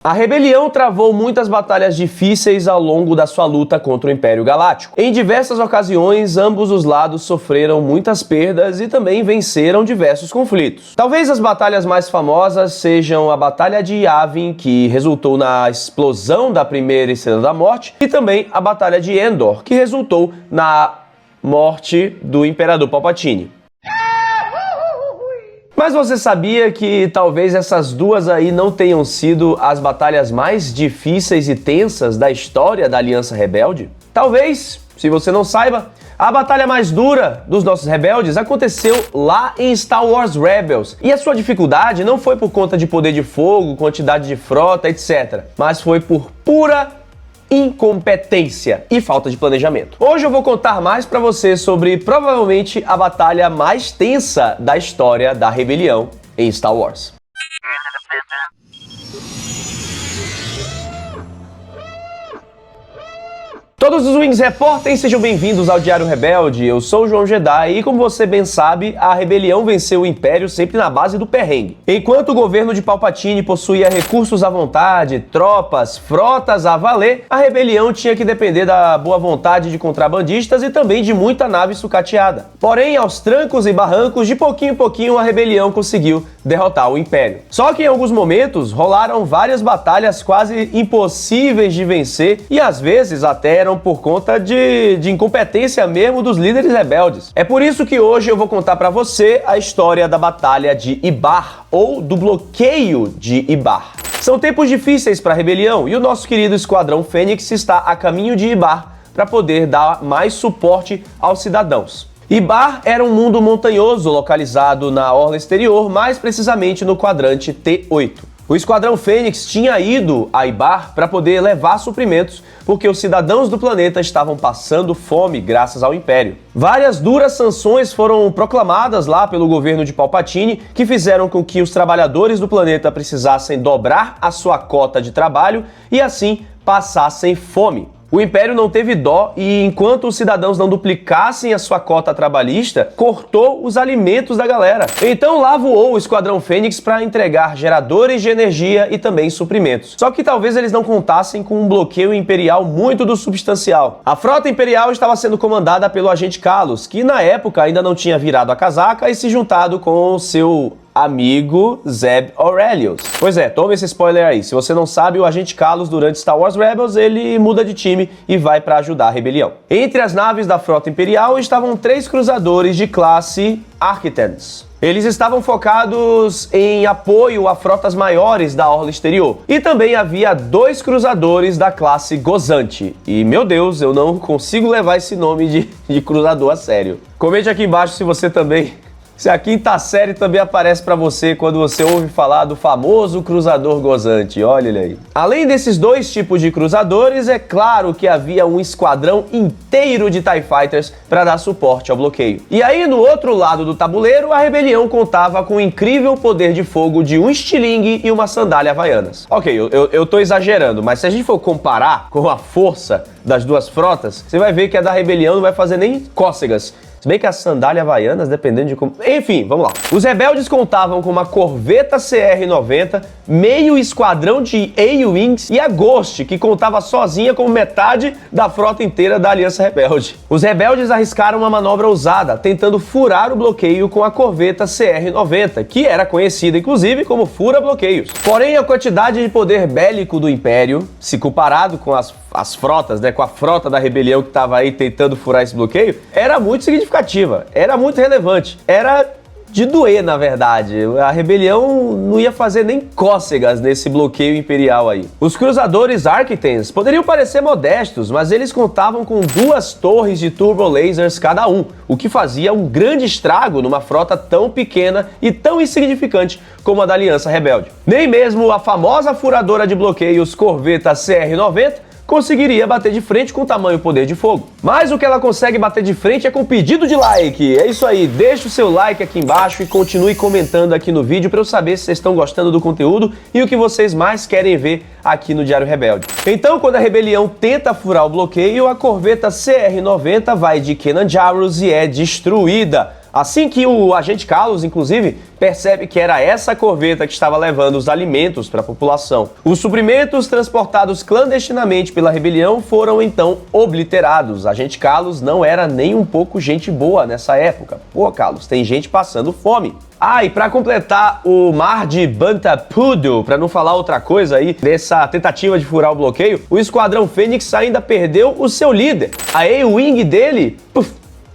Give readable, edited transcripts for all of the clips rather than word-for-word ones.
A rebelião travou muitas batalhas difíceis ao longo da sua luta contra o Império Galáctico. Em diversas ocasiões, ambos os lados sofreram muitas perdas e também venceram diversos conflitos. Talvez as batalhas mais famosas sejam a Batalha de Yavin, que resultou na explosão da primeira Estrela da Morte, e também a Batalha de Endor, que resultou na morte do Imperador Palpatine. Mas você sabia que talvez essas duas aí não tenham sido as batalhas mais difíceis e tensas da história da Aliança Rebelde? Talvez, se você não saiba, a batalha mais dura dos nossos rebeldes aconteceu lá em Star Wars Rebels. E a sua dificuldade não foi por conta de poder de fogo, quantidade de frota, etc. Mas foi por pura incompetência e falta de planejamento. Hoje eu vou contar mais pra você sobre provavelmente a batalha mais tensa da história da rebelião em Star Wars. Todos os Wings reportem, sejam bem-vindos ao Diário Rebelde. Eu sou o João Jedi e, como você bem sabe, a rebelião venceu o Império sempre na base do perrengue. Enquanto o governo de Palpatine possuía recursos à vontade, tropas, frotas a valer, a rebelião tinha que depender da boa vontade de contrabandistas e também de muita nave sucateada. Porém, aos trancos e barrancos, de pouquinho em pouquinho, a rebelião conseguiu derrotar o Império. Só que em alguns momentos rolaram várias batalhas quase impossíveis de vencer e às vezes até eram por conta de incompetência mesmo dos líderes rebeldes. É por isso que hoje eu vou contar pra você a história da Batalha de Ibar, ou do bloqueio de Ibar. São tempos difíceis para a rebelião e o nosso querido Esquadrão Fênix está a caminho de Ibar para poder dar mais suporte aos cidadãos. Ibar era um mundo montanhoso localizado na orla exterior, mais precisamente no quadrante T8. O Esquadrão Fênix tinha ido a Ibar para poder levar suprimentos, porque os cidadãos do planeta estavam passando fome graças ao Império. Várias duras sanções foram proclamadas lá pelo governo de Palpatine, que fizeram com que os trabalhadores do planeta precisassem dobrar a sua cota de trabalho e assim passassem fome. O Império não teve dó e, enquanto os cidadãos não duplicassem a sua cota trabalhista, cortou os alimentos da galera. Então lá voou o Esquadrão Fênix para entregar geradores de energia e também suprimentos. Só que talvez eles não contassem com um bloqueio imperial muito substancial. A frota imperial estava sendo comandada pelo agente Kalos, que na época ainda não tinha virado a casaca e se juntado com o seu amigo Zeb Orrelios. Pois é, toma esse spoiler aí. Se você não sabe, o agente Kalos, durante Star Wars Rebels, ele muda de time e vai para ajudar a rebelião. Entre as naves da frota imperial estavam 3 cruzadores de classe Arquitans. Eles estavam focados em apoio a frotas maiores da orla exterior. E também havia 2 cruzadores da classe Gozante. E, meu Deus, eu não consigo levar esse nome de cruzador a sério. Comente aqui embaixo se você também... Se a quinta série também aparece pra você quando você ouve falar do famoso cruzador gozante, olha ele aí. Além desses 2 tipos de cruzadores, é claro que havia um esquadrão inteiro de TIE Fighters para dar suporte ao bloqueio. E aí, no outro lado do tabuleiro, a rebelião contava com o incrível poder de fogo de um estilingue e uma sandália havaianas. Ok, eu tô exagerando, mas se a gente for comparar com a força das duas frotas, você vai ver que a da rebelião não vai fazer nem cócegas. Se bem que as sandálias havaianas, dependendo de como... Enfim, vamos lá. Os rebeldes contavam com uma corveta CR-90, meio esquadrão de A-Wings e a Ghost, que contava sozinha com metade da frota inteira da Aliança Rebelde. Os rebeldes arriscaram uma manobra ousada, tentando furar o bloqueio com a corveta CR-90, que era conhecida, inclusive, como fura-bloqueios. Porém, a quantidade de poder bélico do Império, se comparado com as frotas, né, com a frota da rebelião que estava aí tentando furar esse bloqueio, era muito significativa, era muito relevante, era de doer, na verdade. A rebelião não ia fazer nem cócegas nesse bloqueio imperial aí. Os cruzadores Arquitans poderiam parecer modestos, mas eles contavam com 2 torres de turbo lasers cada um, o que fazia um grande estrago numa frota tão pequena e tão insignificante como a da Aliança Rebelde. Nem mesmo a famosa furadora de bloqueios corveta CR-90 conseguiria bater de frente com tamanho poder de fogo. Mas o que ela consegue bater de frente é com pedido de like. É isso aí, deixa o seu like aqui embaixo e continue comentando aqui no vídeo para eu saber se vocês estão gostando do conteúdo e o que vocês mais querem ver aqui no Diário Rebelde. Então, quando a rebelião tenta furar o bloqueio, a corveta CR-90 vai de Kanan Jarrus e é destruída. Assim que o agente Kalos, inclusive, percebe que era essa corveta que estava levando os alimentos para a população. Os suprimentos transportados clandestinamente pela rebelião foram então obliterados. Agente Kalos não era nem um pouco gente boa nessa época. Pô, Kalos, tem gente passando fome. Ah, e para completar o mar de Bantapudo, para não falar outra coisa aí, dessa tentativa de furar o bloqueio, o Esquadrão Fênix ainda perdeu o seu líder. A A-Wing dele,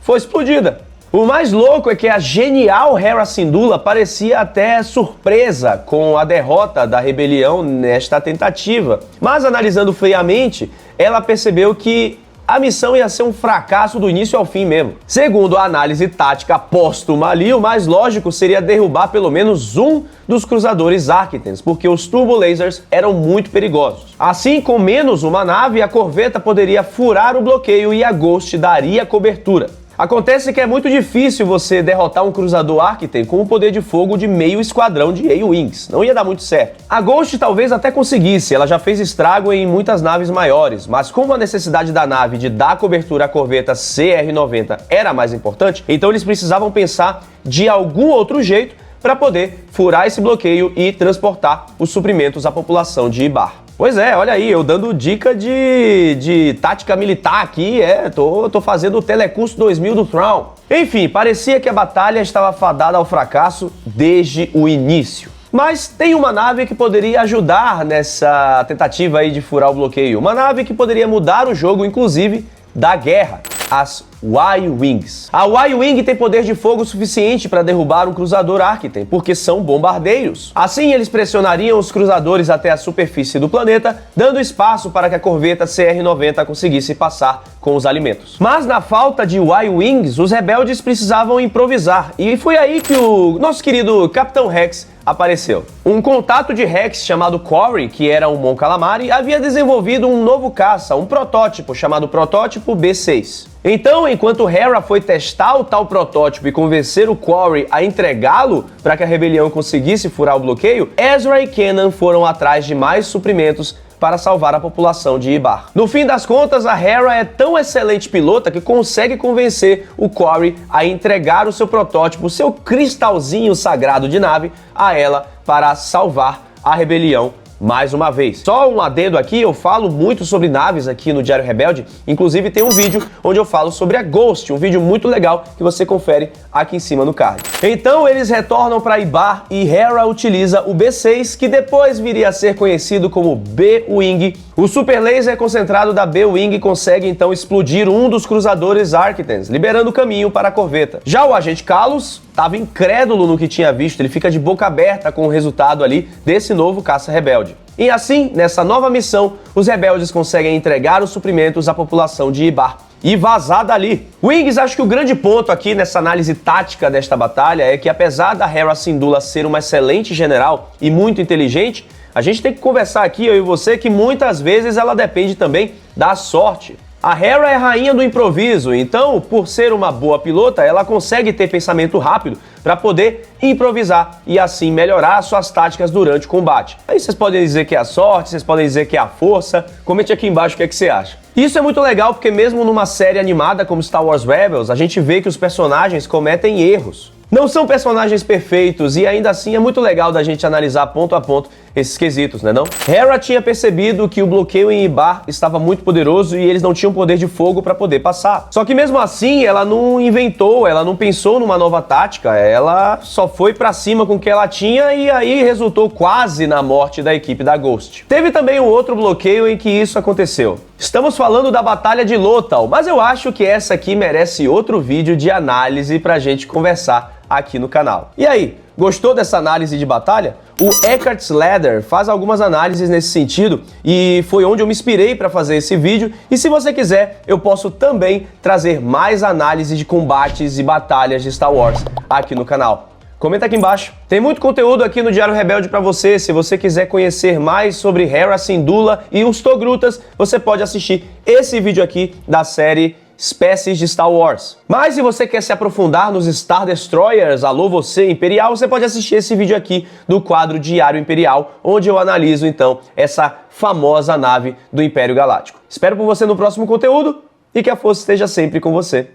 foi explodida. O mais louco é que a genial Hera Syndulla parecia até surpresa com a derrota da rebelião nesta tentativa. Mas analisando friamente, ela percebeu que a missão ia ser um fracasso do início ao fim mesmo. Segundo a análise tática póstuma ali, o mais lógico seria derrubar pelo menos um dos cruzadores Arquitens, porque os turbolasers eram muito perigosos. Assim, com menos uma nave, a corveta poderia furar o bloqueio e a Ghost daria cobertura. Acontece que é muito difícil você derrotar um cruzador Arquiten com o poder de fogo de meio esquadrão de A-Wings. Não ia dar muito certo. A Ghost talvez até conseguisse, ela já fez estrago em muitas naves maiores, mas como a necessidade da nave de dar cobertura à corveta CR-90 era mais importante, então eles precisavam pensar de algum outro jeito para poder furar esse bloqueio e transportar os suprimentos à população de Ibar. Pois é, olha aí, eu dando dica de tática militar aqui, tô fazendo o Telecurso 2000 do Thrawn. Enfim, parecia que a batalha estava fadada ao fracasso desde o início. Mas tem uma nave que poderia ajudar nessa tentativa aí de furar o bloqueio, uma nave que poderia mudar o jogo, inclusive, da guerra. As Y-Wings. A Y-Wing tem poder de fogo suficiente para derrubar um cruzador Arquiten, porque são bombardeiros. Assim, eles pressionariam os cruzadores até a superfície do planeta, dando espaço para que a corveta CR-90 conseguisse passar com os alimentos. Mas na falta de Y-Wings, os rebeldes precisavam improvisar, e foi aí que o nosso querido Capitão Rex apareceu. Um contato de Rex chamado Corey, que era um Mon Calamari, havia desenvolvido um novo caça, um protótipo chamado Protótipo B6. Então, enquanto Hera foi testar o tal protótipo e convencer o Corey a entregá-lo para que a rebelião conseguisse furar o bloqueio, Ezra e Kanan foram atrás de mais suprimentos para salvar a população de Ibar. No fim das contas, a Hera é tão excelente pilota que consegue convencer o Corey a entregar o seu protótipo, o seu cristalzinho sagrado de nave, a ela para salvar a rebelião mais uma vez. Só um adendo aqui, eu falo muito sobre naves aqui no Diário Rebelde, inclusive tem um vídeo onde eu falo sobre a Ghost, um vídeo muito legal que você confere aqui em cima no card. Então eles retornam para Ibar e Hera utiliza o B6, que depois viria a ser conhecido como B-Wing. O super laser concentrado da B-Wing consegue então explodir um dos cruzadores Arquitens, liberando o caminho para a corveta. Já o agente Kalos estava incrédulo no que tinha visto, ele fica de boca aberta com o resultado ali desse novo caça rebelde. E assim, nessa nova missão, os rebeldes conseguem entregar os suprimentos à população de Ibar e vazar dali. Wings, acho que o grande ponto aqui nessa análise tática desta batalha é que, apesar da Hera Syndulla ser uma excelente general e muito inteligente, a gente tem que conversar aqui, eu e você, que muitas vezes ela depende também da sorte. A Hera é rainha do improviso, então, por ser uma boa pilota, ela consegue ter pensamento rápido para poder improvisar e assim melhorar suas táticas durante o combate. Aí vocês podem dizer que é a sorte, vocês podem dizer que é a força, comente aqui embaixo o que é que você acha. Isso é muito legal porque mesmo numa série animada como Star Wars Rebels, a gente vê que os personagens cometem erros. Não são personagens perfeitos e ainda assim é muito legal da gente analisar ponto a ponto esses quesitos, né não? Hera tinha percebido que o bloqueio em Ibar estava muito poderoso e eles não tinham poder de fogo para poder passar. Só que mesmo assim ela não inventou, ela não pensou numa nova tática, ela só foi para cima com o que ela tinha e aí resultou quase na morte da equipe da Ghost. Teve também um outro bloqueio em que isso aconteceu. Estamos falando da Batalha de Lothal, mas eu acho que essa aqui merece outro vídeo de análise pra gente conversar aqui no canal. E aí, gostou dessa análise de batalha? O Eckhart Slater faz algumas análises nesse sentido e foi onde eu me inspirei para fazer esse vídeo. E se você quiser, eu posso também trazer mais análises de combates e batalhas de Star Wars aqui no canal. Comenta aqui embaixo. Tem muito conteúdo aqui no Diário Rebelde para você. Se você quiser conhecer mais sobre Hera Syndulla e os Togrutas, você pode assistir esse vídeo aqui da série Espécies de Star Wars. Mas se você quer se aprofundar nos Star Destroyers, alô você Imperial, você pode assistir esse vídeo aqui do quadro Diário Imperial, onde eu analiso então essa famosa nave do Império Galáctico. Espero por você no próximo conteúdo e que a força esteja sempre com você.